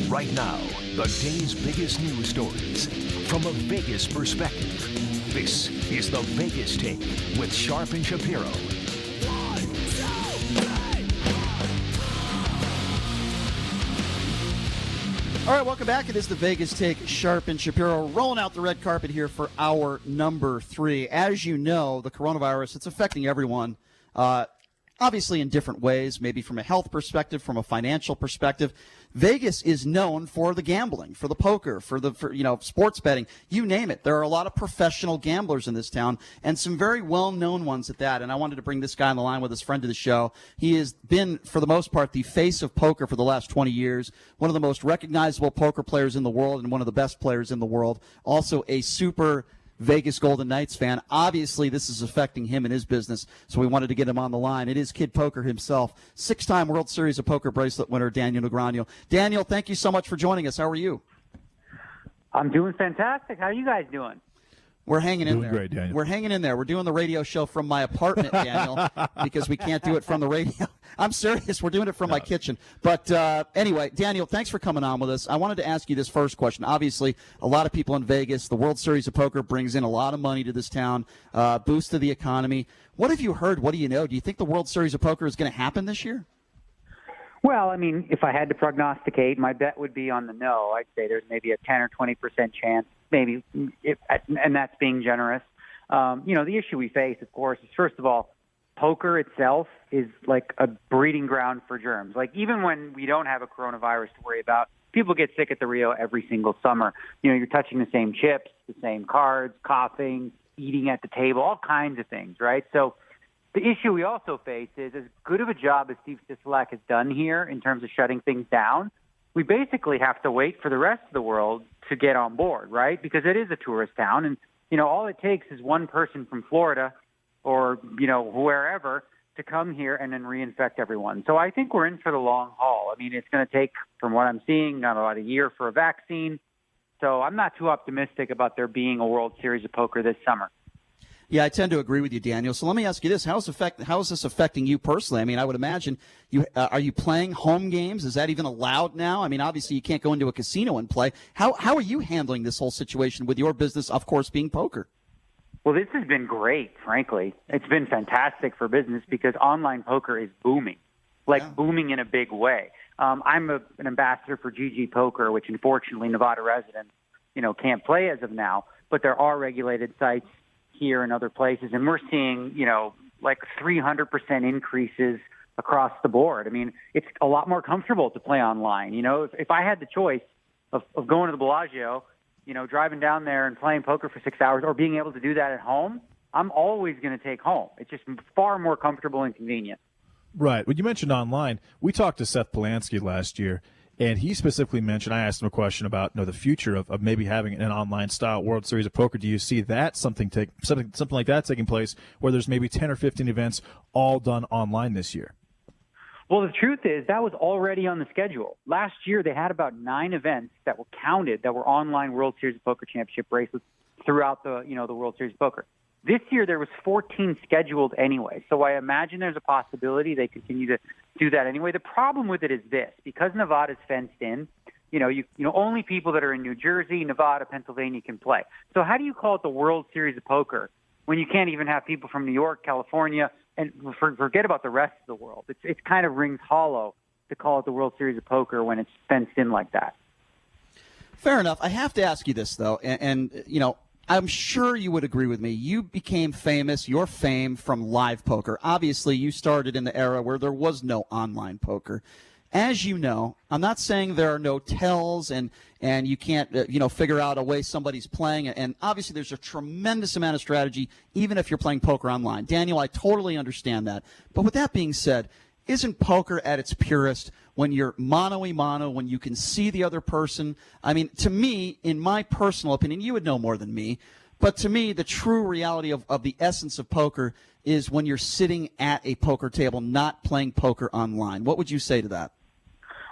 Right now, the day's biggest news stories from a Vegas perspective. This is the Vegas Take with Sharp and Shapiro. All right, welcome back. It is the Vegas Take, Sharp and Shapiro, rolling out the red carpet here for hour number 3. As you know, the coronavirus, it's affecting everyone, obviously in different ways, maybe from a health perspective, from a financial perspective. Vegas is known for the gambling, for the poker, for sports betting, you name it. There are a lot of professional gamblers in this town, and some very well-known ones at that. And I wanted to bring this guy on the line with his friend to the show. He has been, for the most part, the face of poker for the last 20 years, one of the most recognizable poker players in the world and one of the best players in the world, also a super Vegas Golden Knights fan. Obviously, this is affecting him and his business, so we wanted to get him on the line. It is Kid Poker himself, 6-time World Series of Poker bracelet winner Daniel Negreanu. Daniel, thank you so much for joining us. How are you? I'm doing fantastic. How are you guys doing? We're hanging in there. Great, Daniel. We're hanging in there. We're doing the radio show from my apartment, Daniel, because we can't do it from the radio. I'm serious. We're doing it from my kitchen. But anyway, Daniel, thanks for coming on with us. I wanted to ask you this first question. Obviously, a lot of people in Vegas, the World Series of Poker brings in a lot of money to this town, boost to the economy. What have you heard? What do you know? Do you think the World Series of Poker is going to happen this year? Well, I mean, if I had to prognosticate, my bet would be on the no. I'd say there's maybe a 10 or 20% chance, maybe, and that's being generous. The issue we face, of course, is, first of all, poker itself is like a breeding ground for germs. Like, even when we don't have a coronavirus to worry about, people get sick at the Rio every single summer. You're touching the same chips, the same cards, coughing, eating at the table, all kinds of things, right? So the issue we also face is, as good of a job as Steve Sisolak has done here in terms of shutting things down, we basically have to wait for the rest of the world to get on board, right? Because it is a tourist town, and, all it takes is one person from Florida or, wherever to come here and then reinfect everyone. So I think we're in for the long haul. I mean, it's going to take, from what I'm seeing, not about a year for a vaccine. So I'm not too optimistic about there being a World Series of Poker this summer. Yeah, I tend to agree with you, Daniel. So let me ask you this. How is this affecting you personally? I mean, I would imagine are you playing home games? Is that even allowed now? I mean, obviously you can't go into a casino and play. How are you handling this whole situation with your business, of course, being poker? Well, this has been great, frankly. It's been fantastic for business because online poker is booming, booming in a big way. I'm an ambassador for GG Poker, which unfortunately Nevada residents, can't play as of now, but there are regulated sites here and other places, and we're seeing, 300% increases across the board. I mean, it's a lot more comfortable to play online. If I had the choice of going to the Bellagio, driving down there and playing poker for 6 hours, or being able to do that at home, I'm always going to take home. It's just far more comfortable and convenient. Right. When you mentioned online, we talked to Seth Polanski last year, and he specifically mentioned, I asked him a question about the future of maybe having an online style World Series of Poker. Do you see that something like that taking place where there's maybe 10 or 15 events all done online this year? Well, the truth is that was already on the schedule. Last year they had about 9 events that were counted that were online World Series of Poker Championship bracelets throughout the World Series of Poker. This year there was 14 scheduled anyway, so I imagine there's a possibility they continue to do that anyway. The problem with it is this: because Nevada's fenced in, only people that are in New Jersey, Nevada, Pennsylvania can play. So how do you call it the World Series of Poker when you can't even have people from New York, California, and forget about the rest of the world? It kind of rings hollow to call it the World Series of Poker when it's fenced in like that. Fair enough. I have to ask you this, though, and I'm sure you would agree with me. You became famous, your fame, from live poker. Obviously, you started in the era where there was no online poker. As you know, I'm not saying there are no tells and you can't, figure out a way somebody's playing. And obviously, there's a tremendous amount of strategy, even if you're playing poker online. Daniel, I totally understand that. But with that being said, isn't poker at its purest when you're mano-a-mano, when you can see the other person? I mean, to me, in my personal opinion, you would know more than me, but to me, the true reality of the essence of poker is when you're sitting at a poker table, not playing poker online. What would you say to that?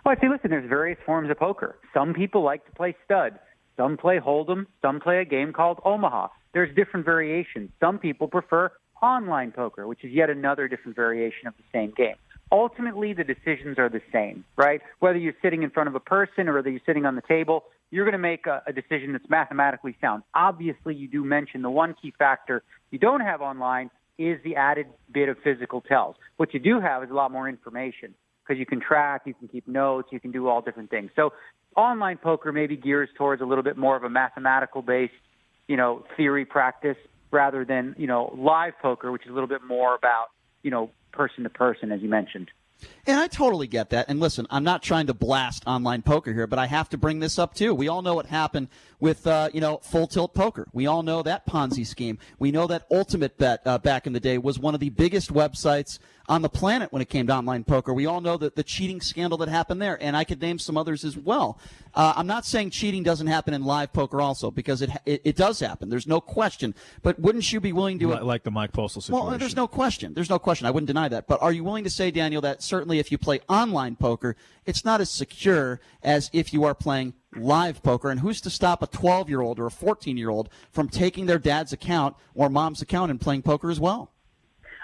Well, I'd say, listen, there's various forms of poker. Some people like to play stud. Some play Hold'em. Some play a game called Omaha. There's different variations. Some people prefer online poker, which is yet another different variation of the same game. ultimately the decisions are the same, right? Whether you're sitting in front of a person or whether you're sitting on the table, you're going to make a decision that's mathematically sound. Obviously, you do mention the one key factor you don't have online is the added bit of physical tells. What you do have is a lot more information because you can track, you can keep notes, you can do all different things. So online poker maybe gears towards a little bit more of a mathematical-based, theory practice rather than, live poker, which is a little bit more about, person to person, as you mentioned. And I totally get that. And listen, I'm not trying to blast online poker here, but I have to bring this up too. We all know what happened with, Full Tilt Poker. We all know that Ponzi scheme. We know that Ultimate Bet back in the day was one of the biggest websites on the planet when it came to online poker. We all know that the cheating scandal that happened there, and I could name some others as well. I'm not saying cheating doesn't happen in live poker also, because it does happen. There's no question. But wouldn't you be willing to... Like the Mike Postal situation. Well, there's no question. There's no question. I wouldn't deny that. But are you willing to say, Daniel, that certainly if you play online poker, it's not as secure as if you are playing live poker? And who's to stop a 12-year-old or a 14-year-old from taking their dad's account or mom's account and playing poker as well?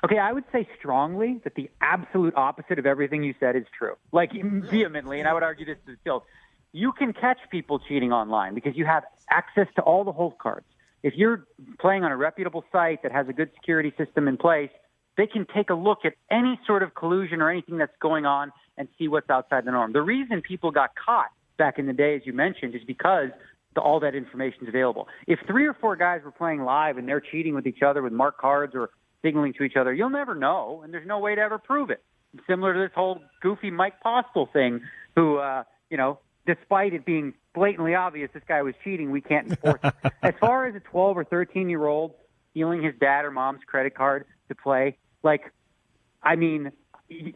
Okay, I would say strongly that the absolute opposite of everything you said is true. Like, vehemently, and I would argue this is still. You can catch people cheating online because you have access to all the hold cards. If you're playing on a reputable site that has a good security system in place, they can take a look at any sort of collusion or anything that's going on and see what's outside the norm. The reason people got caught back in the day, as you mentioned, is because all that information is available. If 3 or 4 guys were playing live and they're cheating with each other with marked cards or signaling to each other, you'll never know, and there's no way to ever prove it. Similar to this whole goofy Mike Postal thing, who, despite it being blatantly obvious this guy was cheating, we can't enforce it. As far as a 12 or 13-year-old stealing his dad or mom's credit card to play,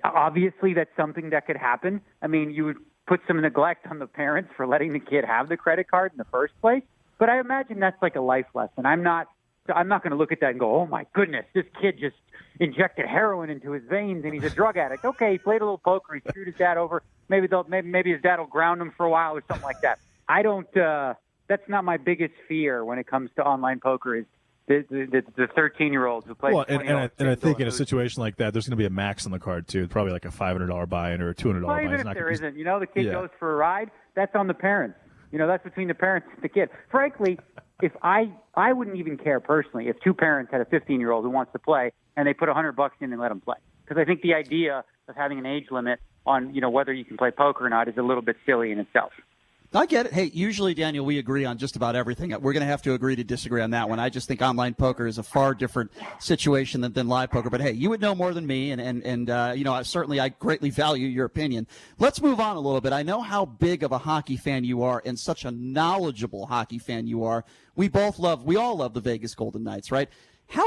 obviously that's something that could happen. I mean, you would put some neglect on the parents for letting the kid have the credit card in the first place, but I imagine that's like a life lesson. I'm not going to look at that and go, oh, my goodness, this kid just injected heroin into his veins and he's a drug addict. Okay, he played a little poker. He screwed his dad over. Maybe his dad will ground him for a while or something like that. I don't that's not my biggest fear when it comes to online poker is the 13-year-olds who play. Well, and I think in a situation like that, there's going to be a max on the card, too. Probably like a $500 buy-in or a $200 buy-in. Even if there isn't, the kid goes for a ride, that's on the parents. That's between the parents and the kid. Frankly, if I wouldn't even care personally if 2 parents had a 15-year-old who wants to play and they put $100 in and let him play. Because I think the idea of having an age limit on, whether you can play poker or not is a little bit silly in itself. I get it. Hey, usually, Daniel, we agree on just about everything. We're going to have to agree to disagree on that one. I just think online poker is a far different situation than live poker. But, hey, you would know more than me, and certainly I greatly value your opinion. Let's move on a little bit. I know how big of a hockey fan you are and such a knowledgeable hockey fan you are. We all love the Vegas Golden Knights, right? How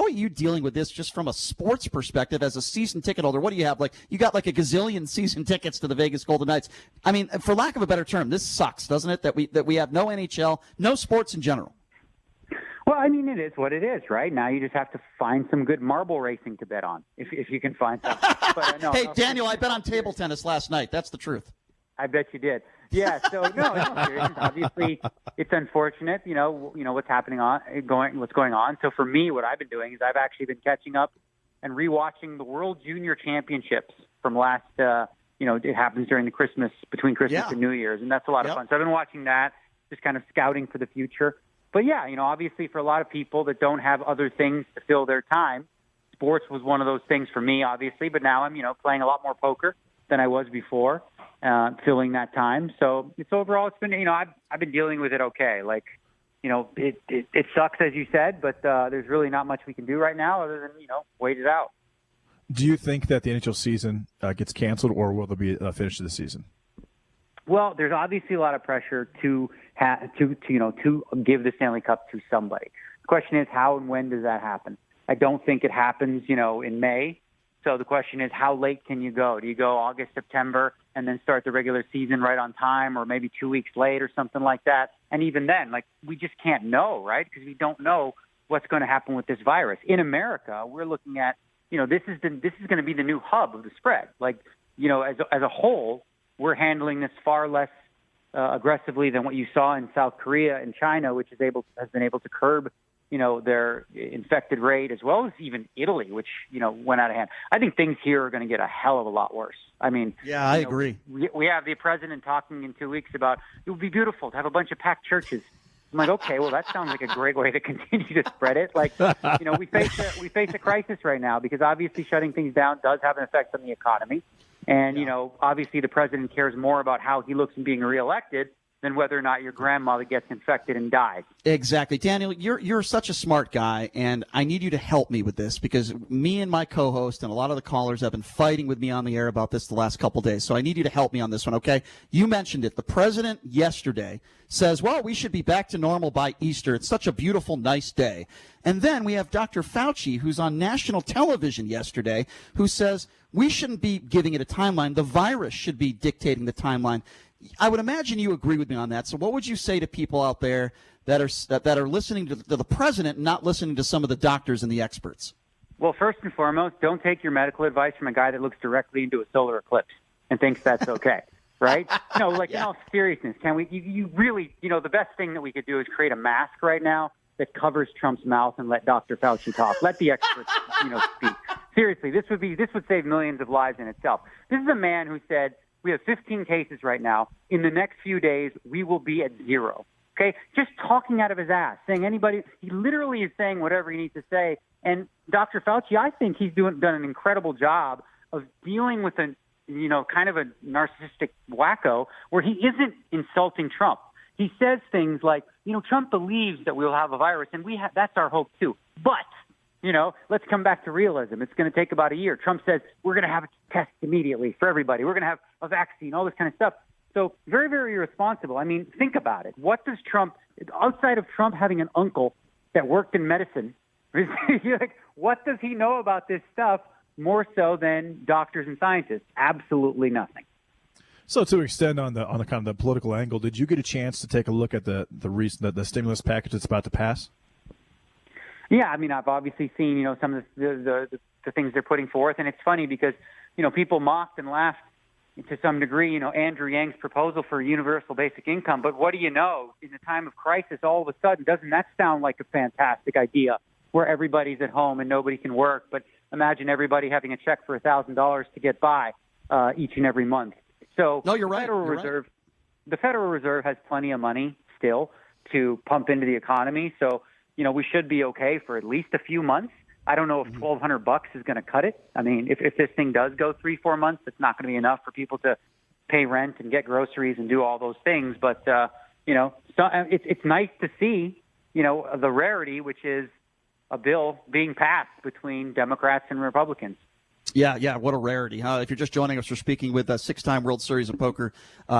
are you dealing with this just from a sports perspective as a season ticket holder? What do you have? You got a gazillion season tickets to the Vegas Golden Knights. I mean, for lack of a better term, this sucks, doesn't it? That we have no NHL, no sports in general. Well, I mean, it is what it is, right? Now you just have to find some good marble racing to bet on, if you can find something. But, hey, Daniel, I bet on table tennis last night. That's the truth. I bet you did. Yeah. So no, seriously, obviously it's unfortunate. What's what's going on. So for me, what I've been doing is I've actually been catching up and rewatching the World Junior Championships from last. It happens between Christmas and New Year's, and that's a lot of fun. So I've been watching that, just kind of scouting for the future. But yeah, obviously for a lot of people that don't have other things to fill their time, sports was one of those things for me, obviously. But now I'm playing a lot more poker than I was before. Filling that time. So it's been, I've been dealing with it okay. It sucks, as you said, but there's really not much we can do right now other than, wait it out. Do you think that the NHL season gets canceled, or will there be a finish to the season? Well, there's obviously a lot of pressure to give the Stanley Cup to somebody. The question is, how and when does that happen? I don't think it happens, in May. So the question is, how late can you go? Do you go August, September, and then start the regular season right on time, or maybe 2 weeks late or something like that? And even then, we just can't know, right? Because we don't know what's going to happen with this virus. In America, we're looking at, this is going to be the new hub of the spread. As a whole, we're handling this far less aggressively than what you saw in South Korea and China, which has been able to curb their infected rate, as well as even Italy, which, went out of hand. I think things here are going to get a hell of a lot worse. I mean, yeah, I agree. We have the president talking in 2 weeks about it would be beautiful to have a bunch of packed churches. I'm like, okay, well, that sounds like a great way to continue to spread it. Like, we face a crisis right now because obviously shutting things down does have an effect on the economy. And, obviously the president cares more about how he looks in being reelected than whether or not your grandmother gets infected and dies. Exactly. Daniel, you're such a smart guy, and I need you to help me with this because me and my co-host and a lot of the callers have been fighting with me on the air about this the last couple days. So I need you to help me on this one, okay? You mentioned it. The president yesterday says, well, we should be back to normal by Easter. It's such a beautiful, nice day. And then we have Dr. Fauci, who's on national television yesterday, who says we shouldn't be giving it a timeline. The virus should be dictating the timeline. I would imagine you agree with me on that. So what would you say to people out there that are listening to the president and not listening to some of the doctors and the experts? Well, first and foremost, don't take your medical advice from a guy that looks directly into a solar eclipse and thinks that's okay, right? In all seriousness, can we? You really, the best thing that we could do is create a mask right now that covers Trump's mouth and let Dr. Fauci talk. Let the experts, speak. Seriously, this would save millions of lives in itself. This is a man who said, we have 15 cases right now. In the next few days, we will be at 0. Okay? Just talking out of his ass, saying he literally is saying whatever he needs to say. And Dr. Fauci, I think he's done an incredible job of dealing with kind of a narcissistic wacko where he isn't insulting Trump. He says things like, Trump believes that we'll have a virus, and that's our hope too. But let's come back to realism. It's going to take about a year. Trump says we're going to have a test immediately for everybody. We're going to have a vaccine, all this kind of stuff. So very, very irresponsible. I mean, think about it. What does Trump, outside of Trump having an uncle that worked in medicine, what does he know about this stuff more so than doctors and scientists? Absolutely nothing. So to extend on the kind of the political angle, did you get a chance to take a look at the stimulus package that's about to pass? Yeah, I mean, I've obviously seen, some of the things they're putting forth, and it's funny because, people mocked and laughed to some degree, Andrew Yang's proposal for universal basic income. But what do you know? In a time of crisis, all of a sudden, doesn't that sound like a fantastic idea where everybody's at home and nobody can work? But imagine everybody having a check for $1,000 to get by each and every month. So no, you're right. The Federal Reserve has plenty of money still to pump into the economy. So, we should be okay for at least a few months. I don't know if $1,200 is going to cut it. I mean, if this thing does go 3-4 months, it's not going to be enough for people to pay rent and get groceries and do all those things. But, it's nice to see, the rarity, which is a bill being passed between Democrats and Republicans. Yeah, what a rarity. If you're just joining us, we're speaking with a 6-time World Series of Poker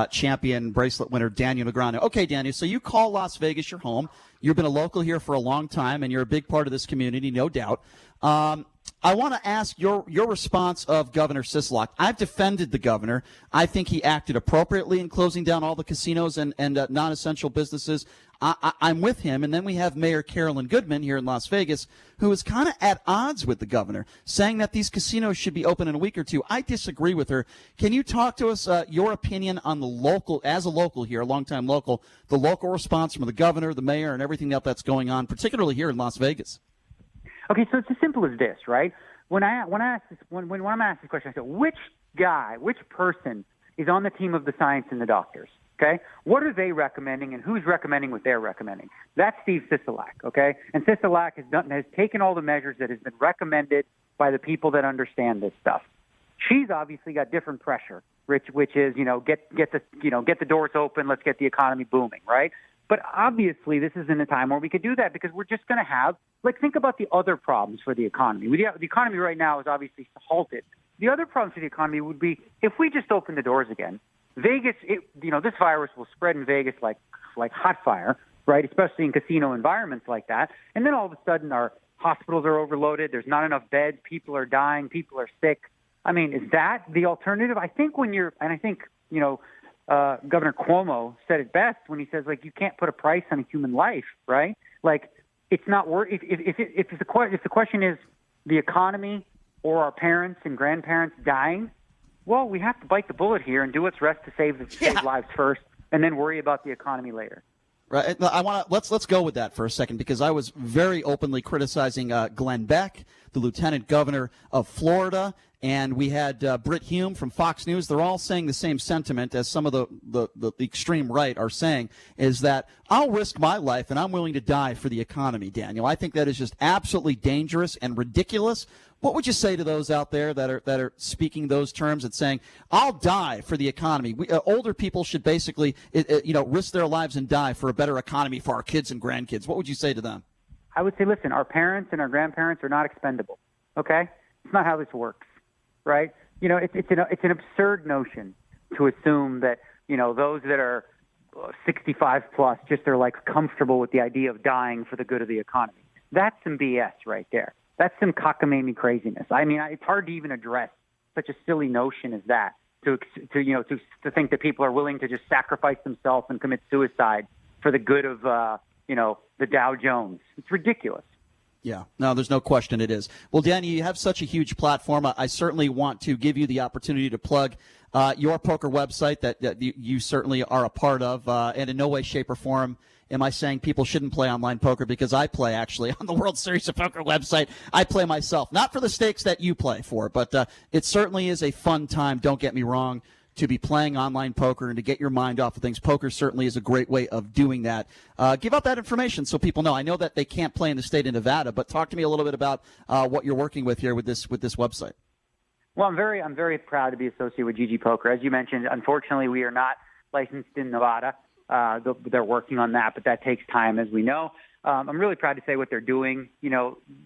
champion bracelet winner, Daniel Negreanu. Okay, Daniel, so you call Las Vegas your home. You've been a local here for a long time, and you're a big part of this community, no doubt. I want to ask your response of Governor Sisolak. I've defended the governor. I think he acted appropriately in closing down all the casinos and non-essential businesses. I'm with him. And then we have Mayor Carolyn Goodman here in Las Vegas, who is kind of at odds with the governor, saying that these casinos should be open in a week or two. I disagree with her. Can you talk to us your opinion on the local, as a local here, a longtime local, the local response from the governor, the mayor, and everything else that's going on, particularly here in Las Vegas? Okay, so it's as simple as this, right? When I'm asked this question, I say, which person is on the team of the science and the doctors? Okay, what are they recommending, and who's recommending what they're recommending? That's Steve Sisolak. Okay, and Sisolak has taken all the measures that has been recommended by the people that understand this stuff. She's obviously got different pressure, which is get the doors open, let's get the economy booming, right? But obviously, this isn't a time where we could do that because we're just going to have, think about the other problems for the economy. The economy right now is obviously halted. The other problem for the economy would be if we just open the doors again. Vegas, this virus will spread in Vegas like hot fire, right? Especially in casino environments like that. And then all of a sudden, our hospitals are overloaded. There's not enough beds. People are dying. People are sick. I mean, is that the alternative? I think Governor Cuomo said it best when he says, you can't put a price on a human life, right? It's not worth. If the question is the economy or our parents and grandparents dying, well, we have to bite the bullet here and do what's best to save lives first, and then worry about the economy later. Right. Let's go with that for a second, because I was very openly criticizing Glenn Beck, the lieutenant governor of Florida, and we had Britt Hume from Fox News. They're all saying the same sentiment as some of the extreme right are saying, is that I'll risk my life and I'm willing to die for the economy, Daniel. I think that is just absolutely dangerous and ridiculous. What would you say to those out there that are speaking those terms and saying, "I'll die for the economy"? Older people should basically, risk their lives and die for a better economy for our kids and grandkids. What would you say to them? I would say, listen, our parents and our grandparents are not expendable. Okay, it's not how this works, right? It's an absurd notion to assume that those that are 65 plus just are like comfortable with the idea of dying for the good of the economy. That's some BS right there. That's some cockamamie craziness. I mean, it's hard to even address such a silly notion as that, to think that people are willing to just sacrifice themselves and commit suicide for the good of the Dow Jones. It's ridiculous. Yeah, no, there's no question it is. Well, Danny, you have such a huge platform. I certainly want to give you the opportunity to plug your poker website that you certainly are a part of, and in no way, shape, or form am I saying people shouldn't play online poker, because I play actually on the World Series of Poker website. I play myself, not for the stakes that you play for, but it certainly is a fun time, don't get me wrong, to be playing online poker and to get your mind off of things. Poker certainly is a great way of doing that. Give out that information so people know. I know that they can't play in the state of Nevada, but talk to me a little bit about what you're working with here with this website. Well, I'm very proud to be associated with GG Poker. As you mentioned, unfortunately, we are not licensed in Nevada. They're working on that, but that takes time, as we know. I'm really proud to say what they're doing.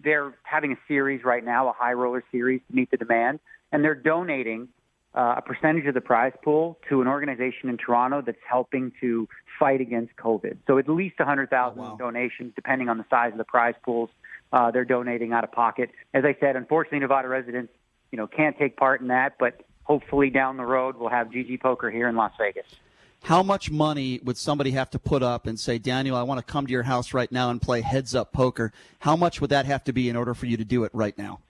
They're having a series right now, a high roller series to meet the demand, and they're donating a percentage of the prize pool to an organization in Toronto that's helping to fight against COVID. So at least 100,000 donations, depending on the size of the prize pools, they're donating out of pocket. As I said, unfortunately, Nevada residents, can't take part in that, but hopefully down the road we'll have GG Poker here in Las Vegas. How much money would somebody have to put up and say, Daniel, I want to come to your house right now and play heads-up poker? How much would that have to be in order for you to do it right now?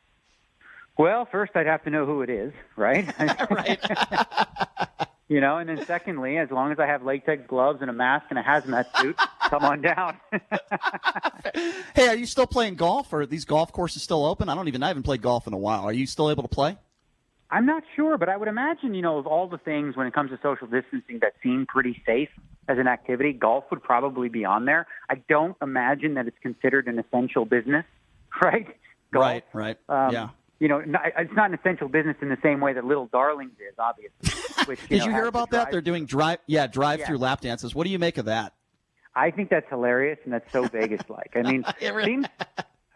Well, first I'd have to know who it is, right? Right. And then secondly, as long as I have latex gloves and a mask and a hazmat suit, come on down. Hey, are you still playing golf? Or are these golf courses still open? I haven't played golf in a while. Are you still able to play? I'm not sure, but I would imagine, of all the things when it comes to social distancing that seem pretty safe as an activity, golf would probably be on there. I don't imagine that it's considered an essential business, right? Golf. Right. Yeah. It's not an essential business in the same way that Little Darlings is, obviously. Which, Did you hear about that? They're doing drive-through lap dances. What do you make of that? I think that's hilarious, and that's so Vegas-like. I mean,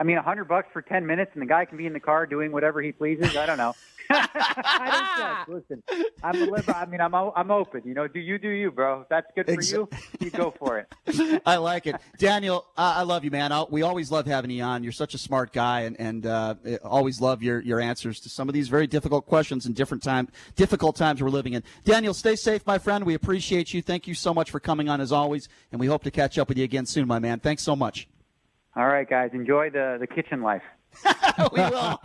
$100 for 10 minutes, and the guy can be in the car doing whatever he pleases. I don't know. I don't judge. Listen, I'm open. Do you, bro? If that's good for you, you go for it. I like it. Daniel, I love you, man. We always love having you on. You're such a smart guy, and always love your answers to some of these very difficult questions and difficult times we're living in. Daniel, stay safe, my friend. We appreciate you. Thank you so much for coming on, as always, and we hope to catch up with you again soon, my man. Thanks so much. All right, guys. Enjoy the kitchen life. We will.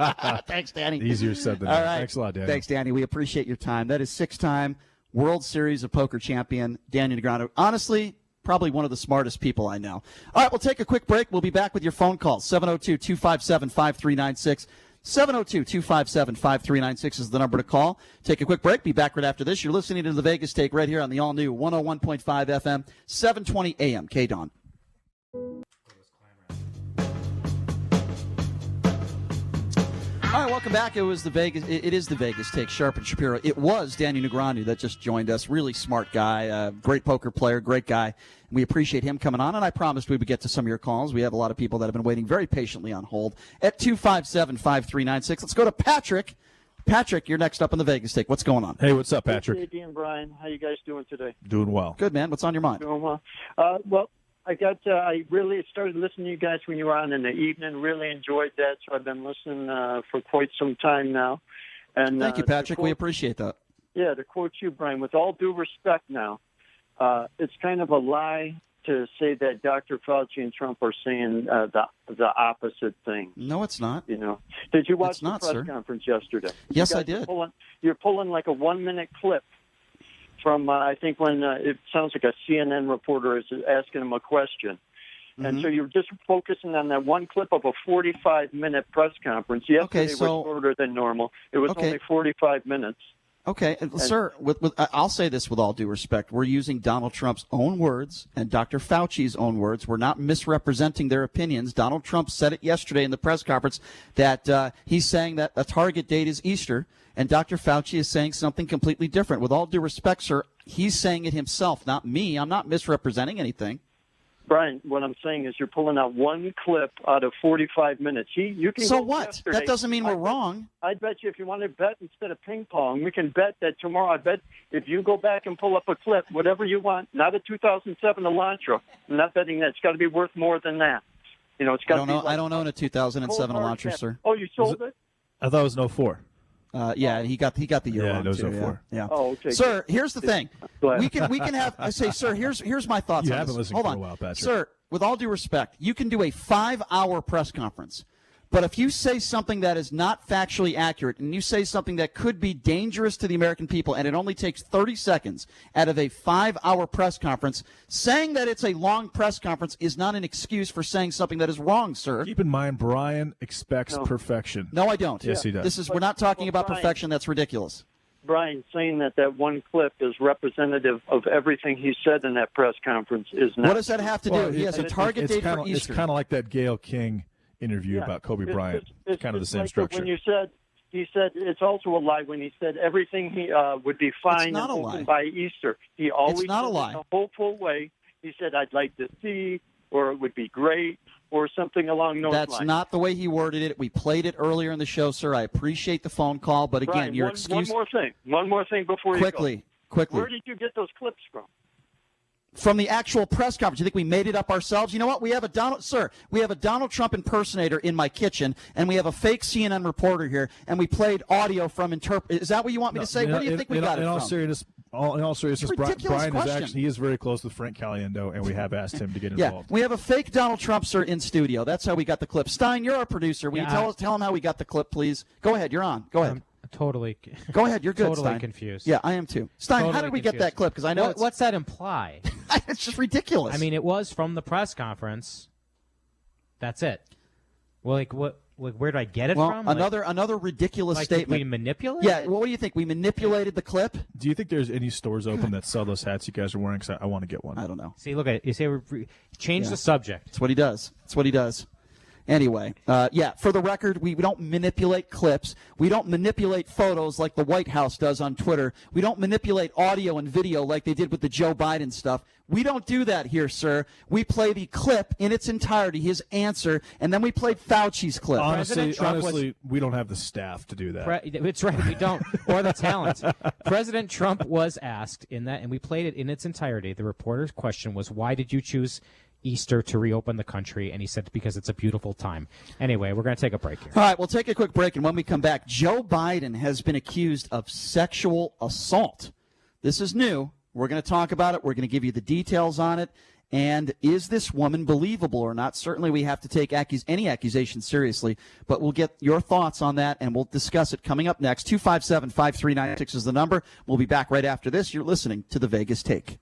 Thanks, Danny. Easier said than done. Right. Thanks a lot, Danny. Thanks, Danny. We appreciate your time. That is 6-time World Series of Poker champion Daniel Negreanu. Honestly, probably one of the smartest people I know. All right, we'll take a quick break. We'll be back with your phone calls. 702-257-5396. 702-257-5396 is the number to call. Take a quick break. Be back right after this. You're listening to the Vegas Take right here on the all-new 101.5 FM, 720 AM, KDAWN. All right, welcome back. It is the Vegas Take, Sharp and Shapiro. It was Daniel Negreanu that just joined us. Really smart guy, great poker player, great guy. We appreciate him coming on, and I promised we would get to some of your calls. We have a lot of people that have been waiting very patiently on hold at 257-5396. Let's go to Patrick. Patrick, you're next up on the Vegas Take. What's going on? Hey, what's up, Patrick? Hey, and Brian. How you guys doing today? Doing well. Good, man. What's on your mind? Doing well. Well, I really started listening to you guys when you were on in the evening. Really enjoyed that, so I've been listening for quite some time now. And thank you, Patrick. We appreciate that. Yeah, to quote you, Brian, with all due respect now, it's kind of a lie to say that Dr. Fauci and Trump are saying the opposite thing. No, it's not. Did you watch the press conference yesterday? Yes, I did. You're pulling like a 1-minute clip from I think when it sounds like a CNN reporter is asking him a question. And so you're just focusing on that one clip of a 45-minute press conference. Yesterday was shorter than normal. It was only 45 minutes. Okay, sir, I'll say this with all due respect. We're using Donald Trump's own words and Dr. Fauci's own words. We're not misrepresenting their opinions. Donald Trump said it yesterday in the press conference that he's saying that a target date is Easter, and Dr. Fauci is saying something completely different. With all due respect, sir, he's saying it himself, not me. I'm not misrepresenting anything. Brian, what I'm saying is you're pulling out one clip out of 45 minutes. You can so what? That doesn't mean we're wrong. I bet you if you want to bet instead of ping pong, we can bet that tomorrow. I bet if you go back and pull up a clip, whatever you want, not a 2007 Elantra. I'm not betting that. It's got to be worth more than that. It's got to be. I don't own a 2007 Elantra, sir. Oh, you sold it? I thought it was 04. Yeah, he got the year wrong. Yeah, it was too, 04. Yeah. Oh, okay. Sir, here's the thing. We can have. I say, sir. Here's my thoughts. You on haven't this. listened Hold for on, a while, Patrick. Sir. With all due respect, you can do a 5-hour press conference, but if you say something that is not factually accurate and you say something that could be dangerous to the American people, and it only takes 30 seconds out of a 5-hour press conference, saying that it's a long press conference is not an excuse for saying something that is wrong, sir. Keep in mind, Brian expects perfection. No, I don't. Yes, he does. We're not talking about Brian, perfection. That's ridiculous. Brian, saying that one clip is representative of everything he said in that press conference is not. What does that have to do? He has a target date for Easter. It's kind of like that Gayle King interview about Kobe Bryant. It's kind of the same like structure. When he said it's also a lie when he said everything he would be fine and open by Easter. He always it's not said a lie. in a hopeful way. He said, "I'd like to see," or "It would be great," or something along those lines. That's not the way he worded it. We played it earlier in the show, sir. I appreciate the phone call, but again, Brian, your one excuse. One more thing before quickly, you go. Quickly. Where did you get those clips from? From the actual press conference. You think we made it up ourselves? You know what? We have a Donald Trump impersonator in my kitchen, and we have a fake CNN reporter here, and we played audio from Is that what you want me to say? Where do you think we got it from? In all seriousness, Brian question. is very close with Frank Caliendo, and we have asked him to get involved. Yeah, we have a fake Donald Trump, sir, in studio. That's how we got the clip. Stein, you're our producer. Will you tell him how we got the clip, please? Go ahead. You're on. Go ahead. Totally. Go ahead. You're good, totally Stein. Confused. Yeah, I am too. Stein, totally how did we confused. get that clip? Because I know what's that imply? It's just ridiculous. I mean, it was from the press conference. That's it. Well, where did I get it from? Another ridiculous statement. We manipulate? Yeah. Well, what do you think? We manipulated the clip? Do you think there's any stores open that sell those hats you guys are wearing? Because I want to get one. I don't know. See, look at it. You say change the subject. That's what he does. Anyway, for the record, we don't manipulate clips. We don't manipulate photos like the White House does on Twitter. We don't manipulate audio and video like they did with the Joe Biden stuff. We don't do that here, sir. We play the clip in its entirety, his answer, and then we played Fauci's clip. Honestly, we don't have the staff to do that. It's right, we don't, or the talent. President Trump was asked in that, and we played it in its entirety. The reporter's question was, why did you choose Easter to reopen the country? And he said, because it's a beautiful time. Anyway, we're going to take a break here. All right, we'll take a quick break, and when we come back, Joe Biden has been accused of sexual assault. This is new. We're going to talk about it. We're going to give you the details on it. And is this woman believable or not? Certainly we have to take any accusation seriously, but we'll get your thoughts on that, and we'll discuss it coming up next. 257-5396 is the number. We'll be back right after this. You're listening to The Vegas Take.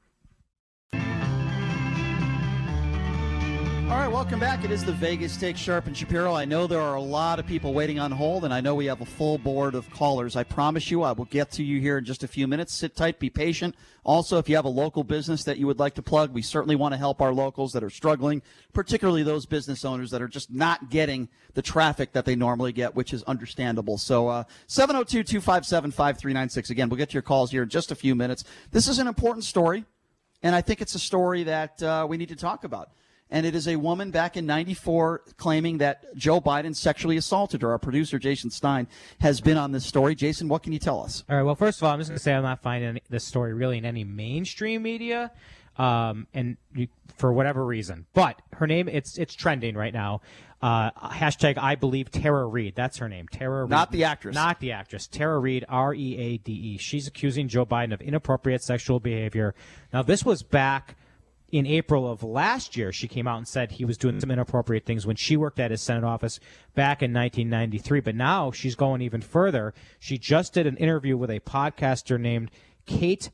All right, welcome back. It is the Vegas Take, Sharp and Shapiro. I know there are a lot of people waiting on hold, and I know we have a full board of callers. I promise you I will get to you here in just a few minutes. Sit tight, be patient. Also, if you have a local business that you would like to plug, we certainly want to help our locals that are struggling, particularly those business owners that are just not getting the traffic that they normally get, which is understandable. So 702-257-5396. Again, we'll get to your calls here in just a few minutes. This is an important story, and I think it's a story that we need to talk about. And it is a woman back in '94 claiming that Joe Biden sexually assaulted her. Our producer, Jason Stein, has been on this story. Jason, what can you tell us? All right, well, first of all, I'm just going to say I'm not finding this story really in any mainstream media, for whatever reason. But her name, it's trending right now. Hashtag I believe Tara Reid. That's her name. Tara Reid. Not the actress. Not the actress. Tara Reid, Reade. She's accusing Joe Biden of inappropriate sexual behavior. Now, this was back in April of last year. She came out and said he was doing some inappropriate things when she worked at his Senate office back in 1993. But now she's going even further. She just did an interview with a podcaster named Kate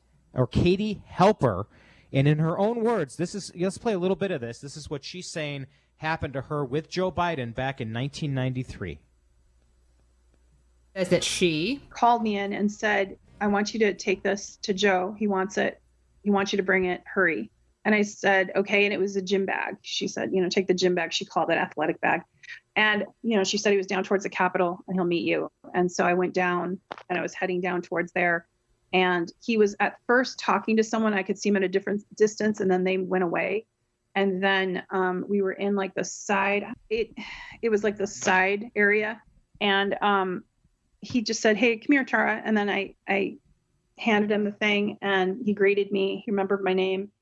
Katie Helper. And in her own words, let's play a little bit of this. This is what she's saying happened to her with Joe Biden back in 1993. Says that she called me in and said, I want you to take this to Joe. He wants it. He wants you to bring it. Hurry. And I said, okay. And it was a gym bag. She said, take the gym bag. She called it athletic bag. And, she said he was down towards the Capitol and he'll meet you. And so I went down and I was heading down towards there. And he was at first talking to someone. I could see him at a different distance, and then they went away. And then we were in like the side. It was like the side area. And he just said, hey, come here, Tara. And then I handed him the thing, and he greeted me. He remembered my name.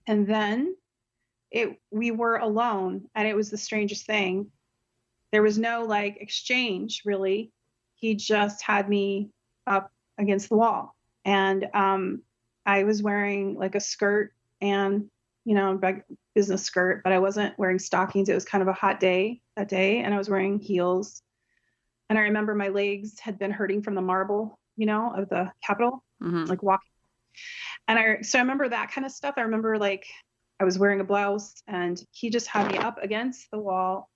And then we were alone, and it was the strangest thing. There was no like exchange, really. He just had me up against the wall. And I was wearing like a skirt and, business skirt, but I wasn't wearing stockings. It was kind of a hot day that day, and I was wearing heels. And I remember my legs had been hurting from the marble, of the Capitol, like walking. And so I remember that kind of stuff. I remember like I was wearing a blouse, and he just had me up against the wall,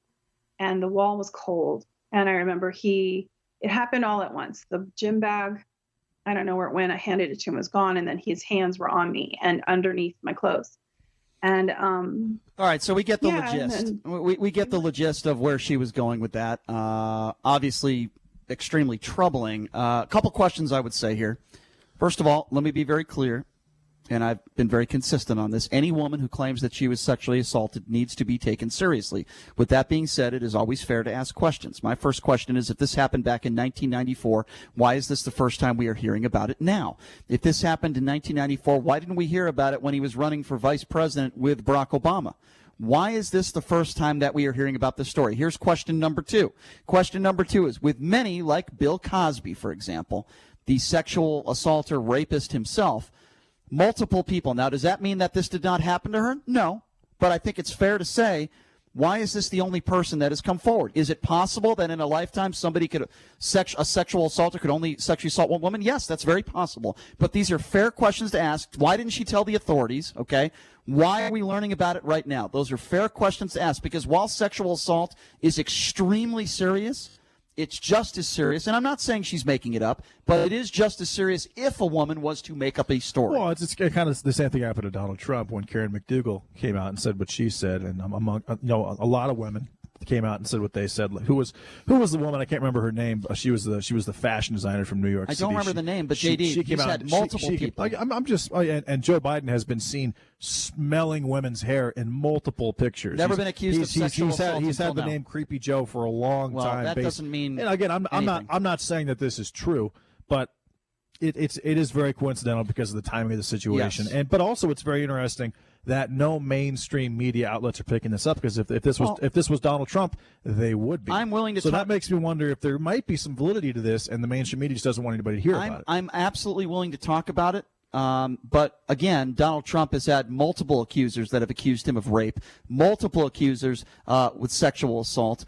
and the wall was cold. And I remember it happened all at once. The gym bag, I don't know where it went. I handed it to him, it was gone. And then his hands were on me and underneath my clothes. And all right, so we get the gist. We get the gist of where she was going with that. Obviously, extremely troubling. A couple questions I would say here. First of all, let me be very clear, and I've been very consistent on this. Any woman who claims that she was sexually assaulted needs to be taken seriously. With that being said, it is always fair to ask questions. My first question is, if this happened back in 1994, why is this the first time we are hearing about it now? If this happened in 1994, why didn't we hear about it when he was running for vice president with Barack Obama? Why is this the first time that we are hearing about this story? Here's question number two. Question number two is, with many, like Bill Cosby, for example, the sexual assaulter, rapist himself, multiple people. Now, does that mean that this did not happen to her? No. But I think it's fair to say, why is this the only person that has come forward? Is it possible that in a lifetime somebody a sexual assaulter could only sexually assault one woman? Yes, that's very possible. But these are fair questions to ask. Why didn't she tell the authorities? Okay. Why are we learning about it right now? Those are fair questions to ask, because while sexual assault is extremely serious, it's just as serious, and I'm not saying she's making it up, but it is just as serious if a woman was to make up a story. Well, it's kind of the same thing happened to Donald Trump when Karen McDougal came out and said what she said, and among a lot of women came out and said what they said. Who was the woman? I can't remember her name. She was the fashion designer from New York City. I don't remember the name, but JD, she came out, had multiple people. And Joe Biden has been seen smelling women's hair in multiple pictures. Never been accused of sexual assault. He's had the now. name Creepy Joe for a long time. That doesn't mean. And again, I'm not saying that this is true, but it is very coincidental because of the timing of the situation. Yes. But also it's very interesting that no mainstream media outlets are picking this up, because if this was Donald Trump, they would be. I'm willing to. So that makes me wonder if there might be some validity to this, and the mainstream media just doesn't want anybody to hear about it. I'm absolutely willing to talk about it. But again, Donald Trump has had multiple accusers that have accused him of rape, multiple accusers with sexual assault.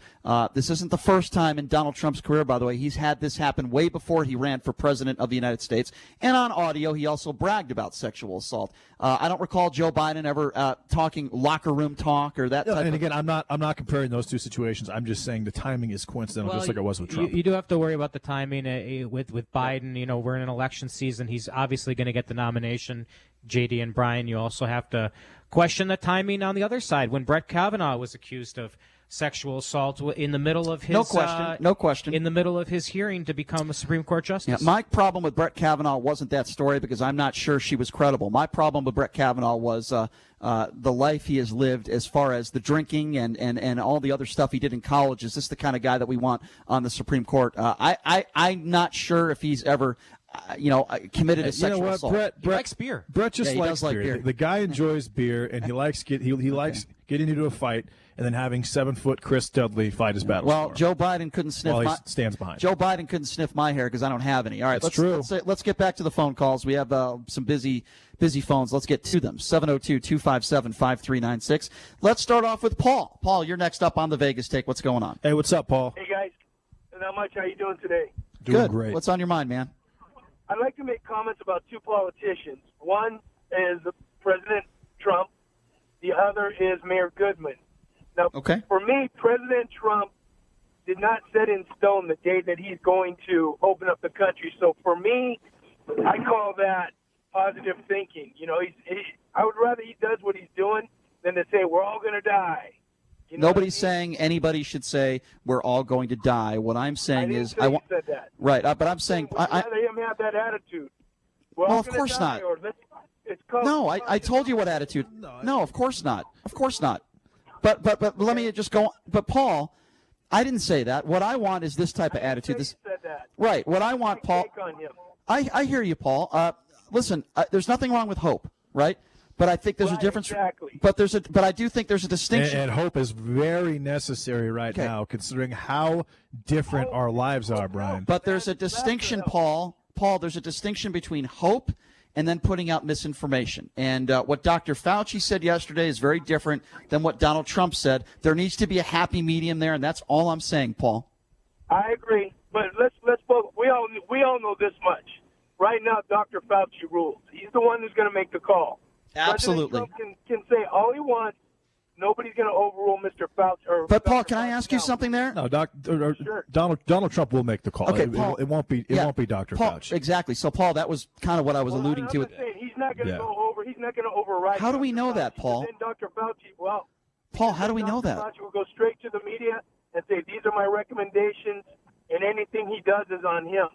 This isn't the first time in Donald Trump's career, by the way. He's had this happen way before he ran for president of the United States. And on audio, he also bragged about sexual assault. I don't recall Joe Biden ever talking locker room talk or that type and again, I'm not comparing those two situations. I'm just saying the timing is coincidental, just like it was with Trump. You do have to worry about the timing with Biden. We're in an election season. He's obviously going to get the nomination. JD and Brian, you also have to question the timing on the other side. When Brett Kavanaugh was accused of sexual assault in the middle of his no question in the middle of his hearing to become a Supreme Court justice. Yeah, my problem with Brett Kavanaugh wasn't that story, because I'm not sure she was credible. My problem with Brett Kavanaugh was the life he has lived, as far as the drinking and all the other stuff he did in college. Is this the kind of guy that we want on the Supreme Court? I'm not sure if he's ever committed a sexual assault. He likes beer. Brett just likes beer. The guy enjoys beer, and he likes getting into a fight and then having 7-foot Chris Dudley fight his battle. Well, Joe Biden couldn't sniff. He stands behind. Joe Biden couldn't sniff my hair because I don't have any. All right, let's get back to the phone calls. We have some busy phones. Let's get to them. 702-257-5396. Let's start off with Paul. Paul, you're next up on the Vegas Take. What's going on? Hey, what's up, Paul? Hey guys, not much. How you doing today? Doing Good. Great. What's on your mind, man? I'd like to make comments about two politicians. One is President Trump. The other is Mayor Goodman. Now, for me, President Trump did not set in stone the day that he's going to open up the country. So for me, I call that positive thinking. You know, I would rather he does what he's doing than to say we're all going to die. You know Nobody's saying anybody should say we're all going to die. What I'm saying is I said that. Right, but I'm saying I'd rather him have that attitude. Well, of course not. No, I told you what attitude. No, of course not. Of course not. But let me just go. But Paul, I didn't say that. What I want is this type of attitude. This, said that. Right. What I want, Paul. I hear you, Paul. Listen, there's nothing wrong with hope, right? But I think there's a difference. Exactly. But I do think there's a distinction. And hope is very necessary right now, considering how different our lives are, Brian. But there's a distinction, Paul. Paul, there's a distinction between hope and then putting out misinformation. And what Dr. Fauci said yesterday is very different than what Donald Trump said. There needs to be a happy medium there, and that's all I'm saying, Paul. I agree, but let's both. We all know this much. Right now, Dr. Fauci rules. He's the one who's going to make the call. Absolutely. President Trump can say all he wants. Nobody's going to overrule Mr. Fauci. But Paul, can I ask you something there? No, Donald Trump will make the call. Okay, Paul, it won't be Dr. Paul, Fauci. Exactly. So, Paul, that was kind of what I was alluding to. He's not going to go over. He's not going to override. How do we know that, Paul? Then Dr. Fauci. Well, Paul, how do we know that? Fauci will go straight to the media and say these are my recommendations, and anything he does is on him.